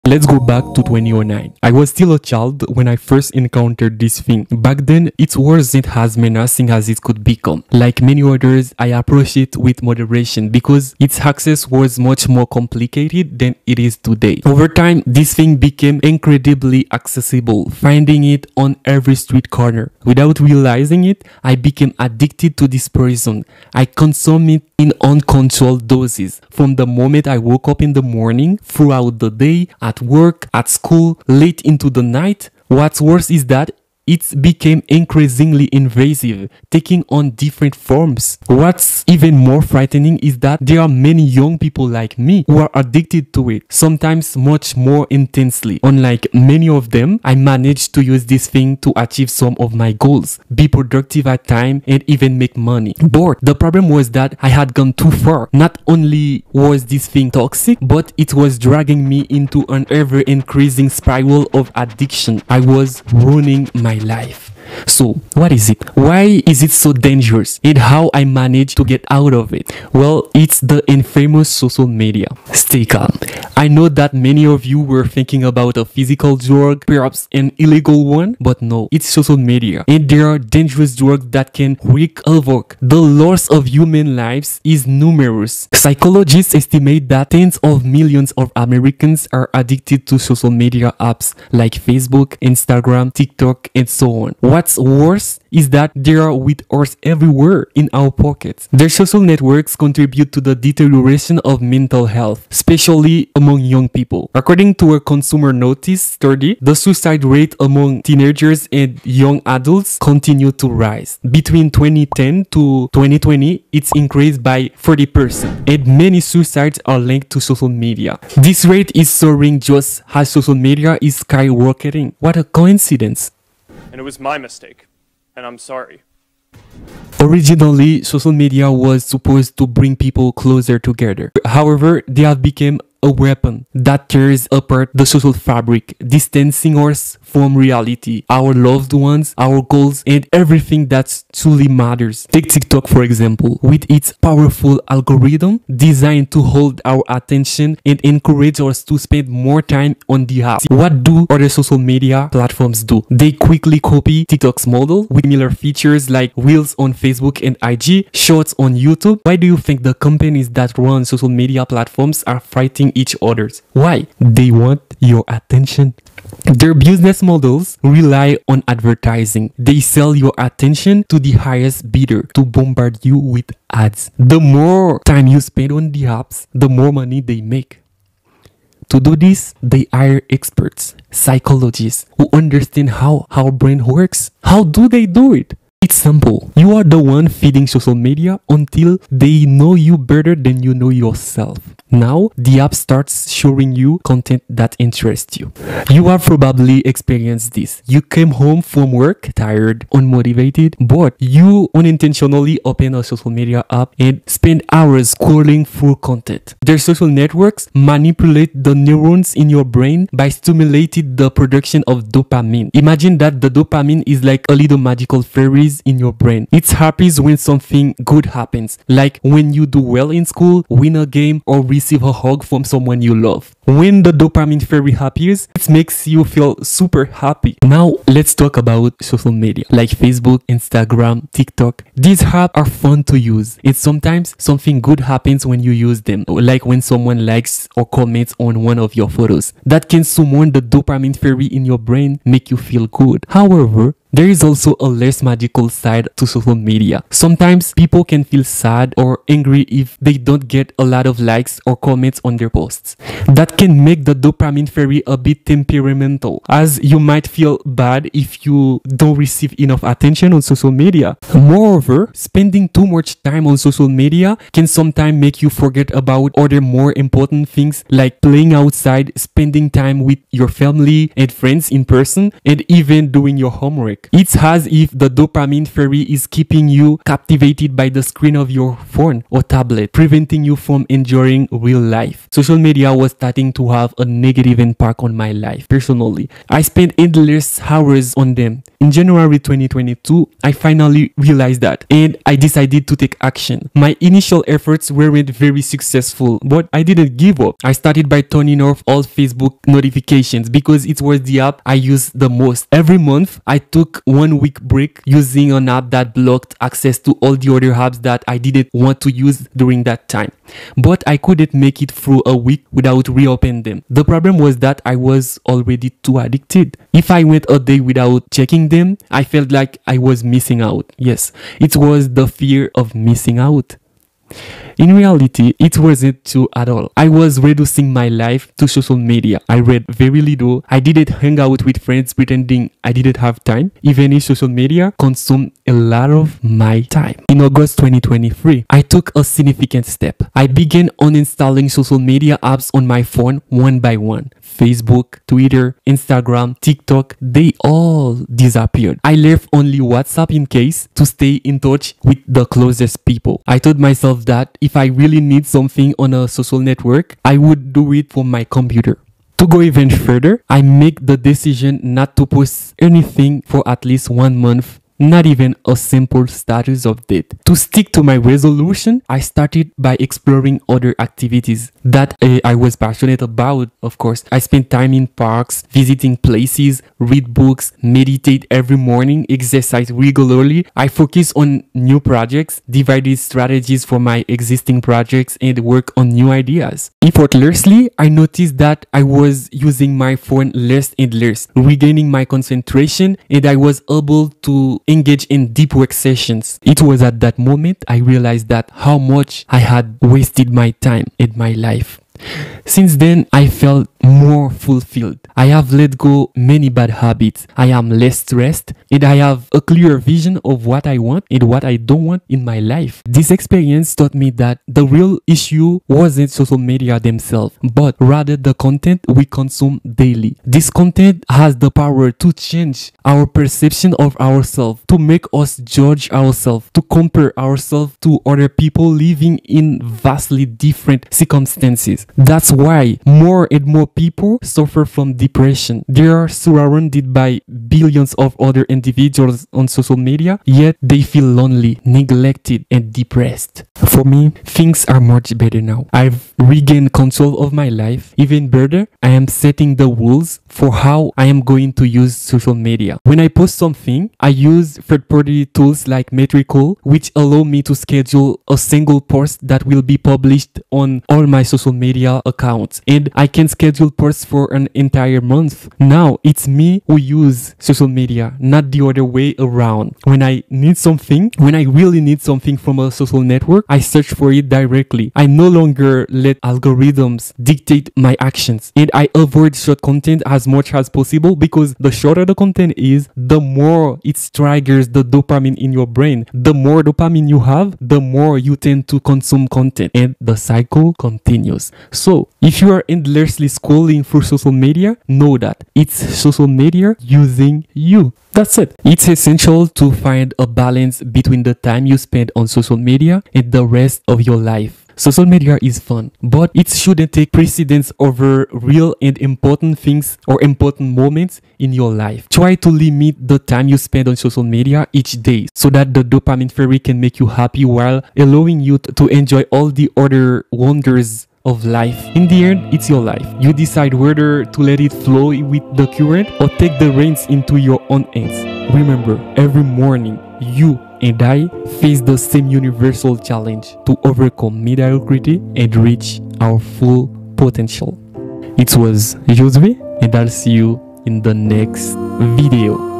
Let's go back to 2009. I was still a child when I first encountered this thing. Back then, it wasn't as menacing as it could become. Like many others, I approached it with moderation because its access was much more complicated than it is today. Over time, this thing became incredibly accessible, finding it on every street corner. Without realizing it, I became addicted to this poison. I consumed it in uncontrolled doses. From the moment I woke up in the morning, throughout the day, at work, at school, late into the night. What's worse is that it became increasingly invasive, taking on different forms. What's even more frightening is that there are many young people like me who are addicted to it, sometimes much more intensely. Unlike many of them, I managed to use this thing to achieve some of my goals, be productive at time, and even make money. But the problem was that I had gone too far. Not only was this thing toxic, but it was dragging me into an ever-increasing spiral of addiction. I was ruining my life. So, what is it? Why is it so dangerous? And how I managed to get out of it? Well, it's the infamous social media. Stay calm. I know that many of you were thinking about a physical drug, perhaps an illegal one, but no, it's social media. And there are dangerous drugs that can wreak havoc. The loss of human lives is numerous. Psychologists estimate that tens of millions of Americans are addicted to social media apps like Facebook, Instagram, TikTok, and so on. What's worse is that they are with us everywhere in our pockets. Their social networks contribute to the deterioration of mental health, especially among young people. According to a Consumer Notice study, the suicide rate among teenagers and young adults continued to rise. Between 2010 to 2020, it's increased by 30%, and many suicides are linked to social media. This rate is soaring just as social media is skyrocketing. What a coincidence! And it was my mistake, and I'm sorry. Originally, social media was supposed to bring people closer together. However, they have become a weapon that tears apart the social fabric, distancing us from reality, our loved ones, our goals, and everything that truly matters. Take TikTok, for example, with its powerful algorithm designed to hold our attention and encourage us to spend more time on the app. What do other social media platforms do? They quickly copy TikTok's model with similar features like Reels on Facebook and IG, Shorts on YouTube. Why do you think the companies that run social media platforms are fighting each other? Why? They want your attention. Their business models rely on advertising. They sell your attention to the highest bidder to bombard you with ads. The more time you spend on the apps, the more money they make. To do this, they hire experts, psychologists who understand how our brain works. How do they do it? It's simple. You are the one feeding social media until they know you better than you know yourself. Now, the app starts showing you content that interests you. You have probably experienced this. You came home from work, tired, unmotivated, but you unintentionally open a social media app and spend hours scrolling through content. Their social networks manipulate the neurons in your brain by stimulating the production of dopamine. Imagine that the dopamine is like a little magical fairy in your brain. It's happy when something good happens, like when you do well in school, win a game, or receive a hug from someone you love. When the dopamine fairy appears, it makes you feel super happy. Now, let's talk about social media like Facebook, Instagram, TikTok. These apps are fun to use, and sometimes something good happens when you use them, like when someone likes or comments on one of your photos. That can summon the dopamine fairy in your brain, make you feel good. However, there is also a less magical side to social media. Sometimes people can feel sad or angry if they don't get a lot of likes or comments on their posts. That can make the dopamine fairy a bit temperamental, as you might feel bad if you don't receive enough attention on social media. Moreover, spending too much time on social media can sometimes make you forget about other more important things like playing outside, spending time with your family and friends in person, and even doing your homework. It's as if the dopamine fairy is keeping you captivated by the screen of your phone or tablet, preventing you from enjoying real life. Social media was starting to have a negative impact on my life. Personally, I spent endless hours on them. In January 2022, I finally realized that, and I decided to take action. My initial efforts weren't very successful, but I didn't give up. I started by turning off all Facebook notifications because it was the app I used the most. Every month, I took 1 week break using an app that blocked access to all the other apps that I didn't want to use during that time. But I couldn't make it through a week without reopening them. The problem was that I was already too addicted. If I went a day without checking them, I felt like I was missing out. Yes, it was the fear of missing out. In reality, it wasn't true at all. I was reducing my life to social media. I read very little. I didn't hang out with friends pretending I didn't have time. Even if social media consumed a lot of my time. In August 2023, I took a significant step. I began uninstalling social media apps on my phone one by one. Facebook, Twitter, Instagram, TikTok, they all disappeared. I left only WhatsApp in case to stay in touch with the closest people. I told myself that if I really need something on a social network, I would do it from my computer. To go even further, I make the decision not to post anything for at least 1 month. Not even a simple status update. To stick to my resolution, I started by exploring other activities that I was passionate about, of course. I spent time in parks, visiting places, read books, meditate every morning, exercise regularly. I focus on new projects, divided strategies for my existing projects, and work on new ideas. Effortlessly, I noticed that I was using my phone less and less, regaining my concentration, and I was able to engage in deep work sessions. It was at that moment I realized that how much I had wasted my time in my life. Since then, I felt more fulfilled. I have let go many bad habits. I am less stressed and I have a clear vision of what I want and what I don't want in my life. This experience taught me that the real issue wasn't social media themselves, but rather the content we consume daily. This content has the power to change our perception of ourselves, to make us judge ourselves, to compare ourselves to other people living in vastly different circumstances. That's why more and more people suffer from depression. They are surrounded by billions of other individuals on social media, yet they feel lonely, neglected, and depressed. For me, things are much better now. I've regained control of my life. Even better, I am setting the rules for how I am going to use social media. When I post something, I use third-party tools like Metrical, which allow me to schedule a single post that will be published on all my social media accounts, and I can schedule posts for an entire month. Now it's me who use social media, not the other way around. When I need something, when I really need something from a social network, I search for it directly. I no longer let algorithms dictate my actions, and I avoid short content as much as possible, because the shorter the content is, the more it triggers the dopamine in your brain. The more dopamine you have, the more you tend to consume content, and the cycle continues. So if you are endlessly scrolling through social media, know that it's social media using you. That's it. It's essential to find a balance between the time you spend on social media and the rest of your life. Social media is fun, but it shouldn't take precedence over real and important things or important moments in your life. Try to limit the time you spend on social media each day so that the dopamine fairy can make you happy while allowing you to enjoy all the other wonders of life. In the end, it's your life. You decide whether to let it flow with the current or take the reins into your own hands. Remember, every morning, you and I face the same universal challenge to overcome mediocrity and reach our full potential. It was Josue, and I'll see you in the next video.